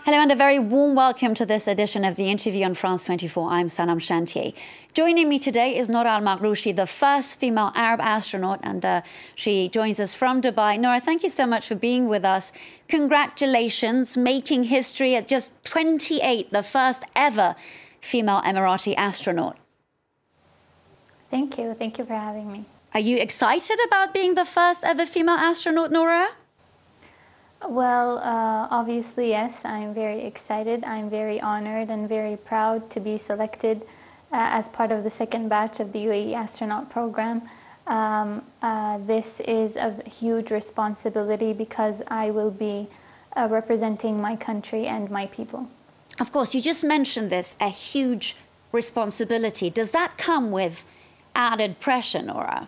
Hello and a very warm welcome to this edition of The Interview on France 24. I'm Sanam Chantier. Joining me today is Nora AlMatrooshi, the first female Arab astronaut, and she joins us from Dubai. Nora, thank you so much for being with us. Congratulations, making history at just 28, the first ever female Emirati astronaut. Thank you. Thank you for having me. Are you excited about being the first ever female astronaut, Nora? Well, obviously, yes, I'm very excited. I'm very honored and very proud to be selected as part of the second batch of the UAE astronaut program. This is a huge responsibility because I will be representing my country and my people. Of course, you just mentioned this, a huge responsibility. Does that come with added pressure, Nora?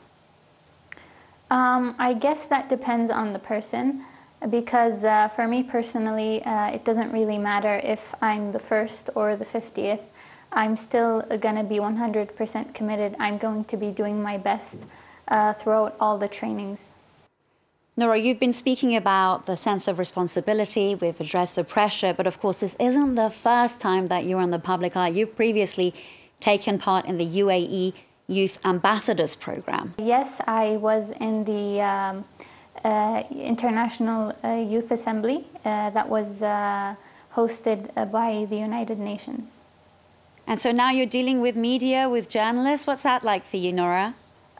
I guess that depends on the person. Because for me personally, it doesn't really matter if I'm the first or the 50th. I'm still going to be 100% committed. I'm going to be doing my best throughout all the trainings. Nora, you've been speaking about the sense of responsibility. We've addressed the pressure. But of course, this isn't the first time that you're in the public eye. You've previously taken part in the UAE Youth Ambassadors Program. Yes, I was in the International Youth Assembly that was hosted by the United Nations. And so now you're dealing with media, with journalists. What's that like for you, Nora?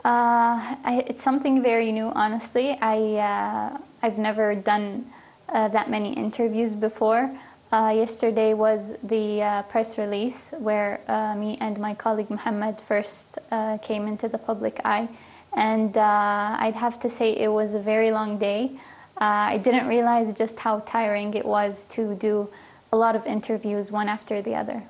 It's something very new, honestly. I've never done that many interviews before. Yesterday was the press release where me and my colleague Mohammed first came into the public eye. And I'd have to say it was a very long day. I didn't realize just how tiring it was to do a lot of interviews one after the other.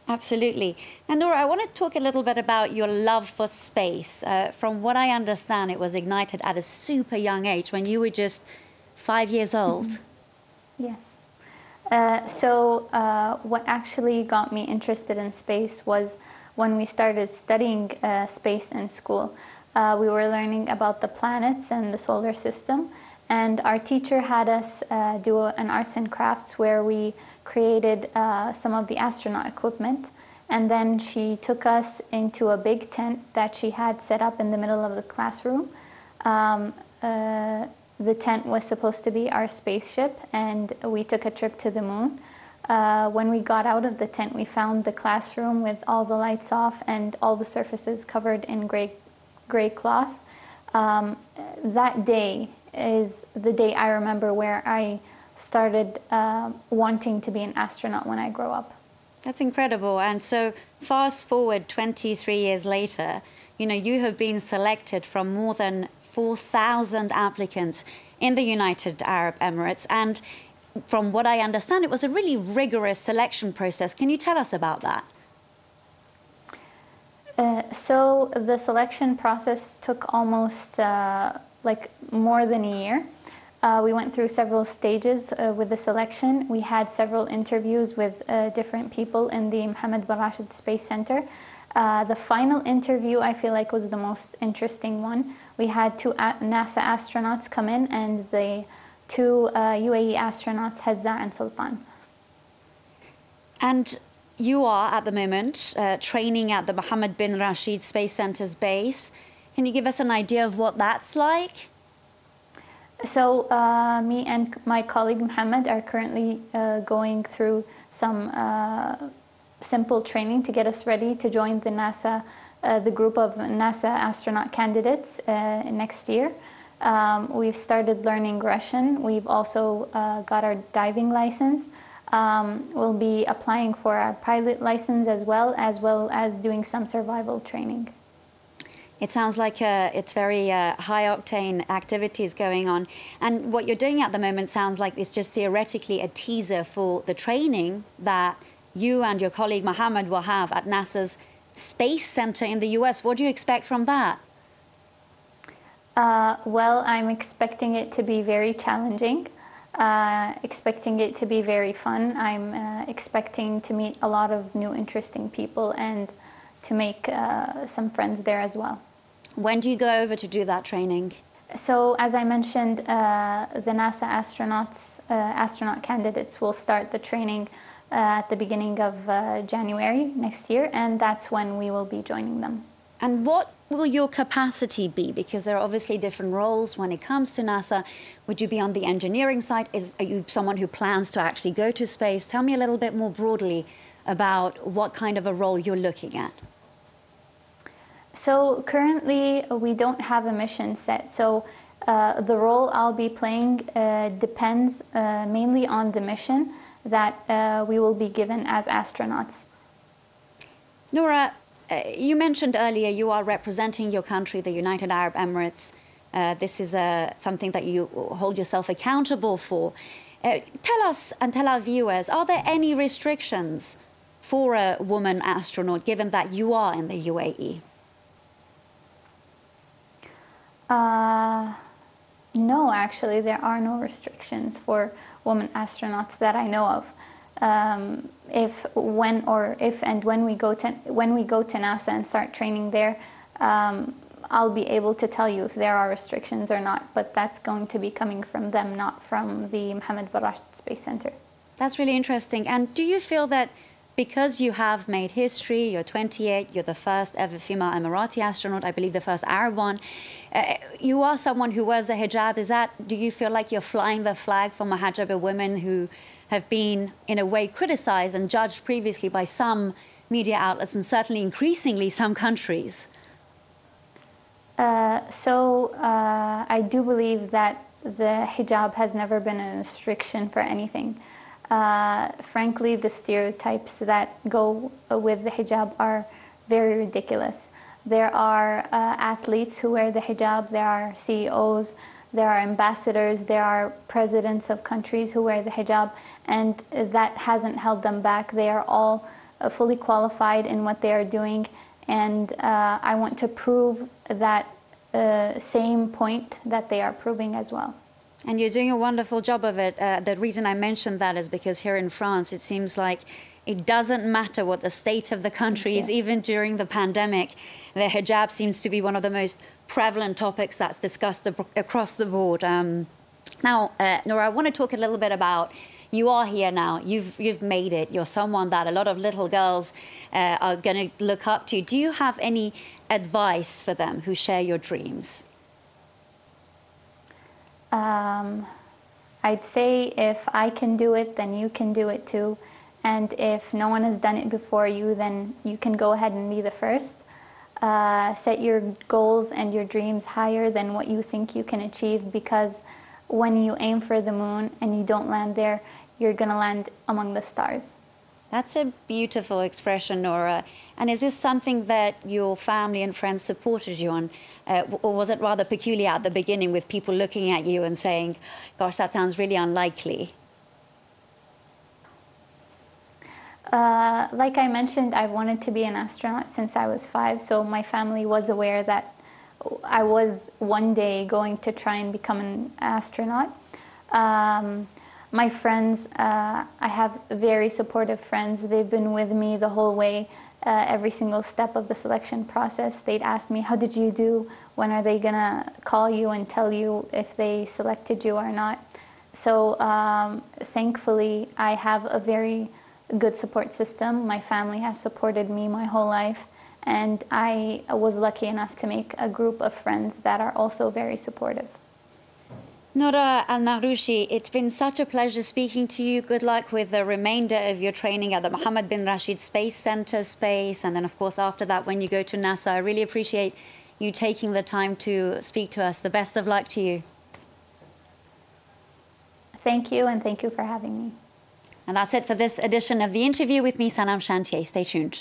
Absolutely. And Nora, I want to talk a little bit about your love for space. From what I understand, it was ignited at a super young age when you were just 5 years old. Yes. So what actually got me interested in space was when we started studying space in school. We were learning about the planets and the solar system, and our teacher had us do an arts and crafts where we created some of the astronaut equipment, and then she took us into a big tent that she had set up in the middle of the classroom. The tent was supposed to be our spaceship, and we took a trip to the moon. When we got out of the tent, we found the classroom with all the lights off and all the surfaces covered in gray cloth. That day is the day I remember where I started wanting to be an astronaut when I grow up. That's incredible. And so fast forward 23 years later, you know, you have been selected from more than 4,000 applicants in the United Arab Emirates. And from what I understand, it was a really rigorous selection process. Can you tell us about that? So the selection process took almost like more than a year. We went through several stages with the selection. We had several interviews with different people in the Mohammed bin Rashid Space Center. The final interview, I feel like, was the most interesting one. We had two NASA astronauts come in and the two UAE astronauts, Hazza and Sultan. And you are, at the moment, training at the Mohammed bin Rashid Space Center's base. Can you give us an idea of what that's like? So me and my colleague Mohammed are currently going through some simple training to get us ready to join the group of NASA astronaut candidates next year. We've started learning Russian. We've also got our diving license. We'll be applying for our pilot license as well as doing some survival training. It sounds like it's very high-octane activities going on. And what you're doing at the moment sounds like it's just theoretically a teaser for the training that you and your colleague Mohammed will have at NASA's Space Center in the US. What do you expect from that? Well, I'm expecting it to be very challenging, expecting it to be very fun. I'm expecting to meet a lot of new interesting people and to make some friends there as well. When do you go over to do that training? So as I mentioned, the NASA astronaut candidates will start the training at the beginning of January next year, and that's when we will be joining them. And what will your capacity be? Because there are obviously different roles when it comes to NASA. Would you be on the engineering side? Are you someone who plans to actually go to space? Tell me a little bit more broadly about what kind of a role you're looking at. So currently we don't have a mission set. So the role I'll be playing depends mainly on the mission that we will be given as astronauts. Nora, you mentioned earlier you are representing your country, the United Arab Emirates. This is something that you hold yourself accountable for. Tell us and tell our viewers, are there any restrictions for a woman astronaut, given that you are in the UAE? No, actually, there are no restrictions for women astronauts that I know of. If and when we go to NASA and start training there, I'll be able to tell you if there are restrictions or not. But that's going to be coming from them, not from the Mohammed bin Rashid Space Center. That's really interesting. And do you feel that because you have made history, you're 28, you're the first ever female Emirati astronaut, I believe the first Arab one, you are someone who wears the hijab, do you feel like you're flying the flag for muhajjaba women who have been, in a way, criticized and judged previously by some media outlets and certainly increasingly some countries? I do believe that the hijab has never been a restriction for anything. Frankly, the stereotypes that go with the hijab are very ridiculous. There are athletes who wear the hijab, there are CEOs, there are ambassadors, there are presidents of countries who wear the hijab, and that hasn't held them back. They are all fully qualified in what they are doing, and I want to prove that same point that they are proving as well. And you're doing a wonderful job of it. The reason I mentioned that is because here in France, it seems like it doesn't matter what the state of the country is, even during the pandemic. The hijab seems to be one of the most prevalent topics that's discussed across the board. Now, Nora, I want to talk a little bit about, you are here now, you've made it, you're someone that a lot of little girls are going to look up to. Do you have any advice for them who share your dreams? I'd say if I can do it, then you can do it too. And if no one has done it before you, then you can go ahead and be the first. Set your goals and your dreams higher than what you think you can achieve, because when you aim for the moon and you don't land there, you're going to land among the stars. That's a beautiful expression, Nora. And is this something that your family and friends supported you on? Or was it rather peculiar at the beginning with people looking at you and saying, gosh, that sounds really unlikely? Like I mentioned, I've wanted to be an astronaut since I was 5, so my family was aware that I was one day going to try and become an astronaut. My friends, I have very supportive friends. They've been with me the whole way, every single step of the selection process. They'd ask me, how did you do? When are they going to call you and tell you if they selected you or not? So thankfully, I have a very good support system. My family has supported me my whole life, and I was lucky enough to make a group of friends that are also very supportive. Nora AlMatrooshi, it's been such a pleasure speaking to you. Good luck with the remainder of your training at the Mohammed bin Rashid Space Center space. And then, of course, after that, when you go to NASA, I really appreciate you taking the time to speak to us. The best of luck to you. Thank you, and thank you for having me. And that's it for this edition of The Interview with me, Sanam Shantier. Stay tuned.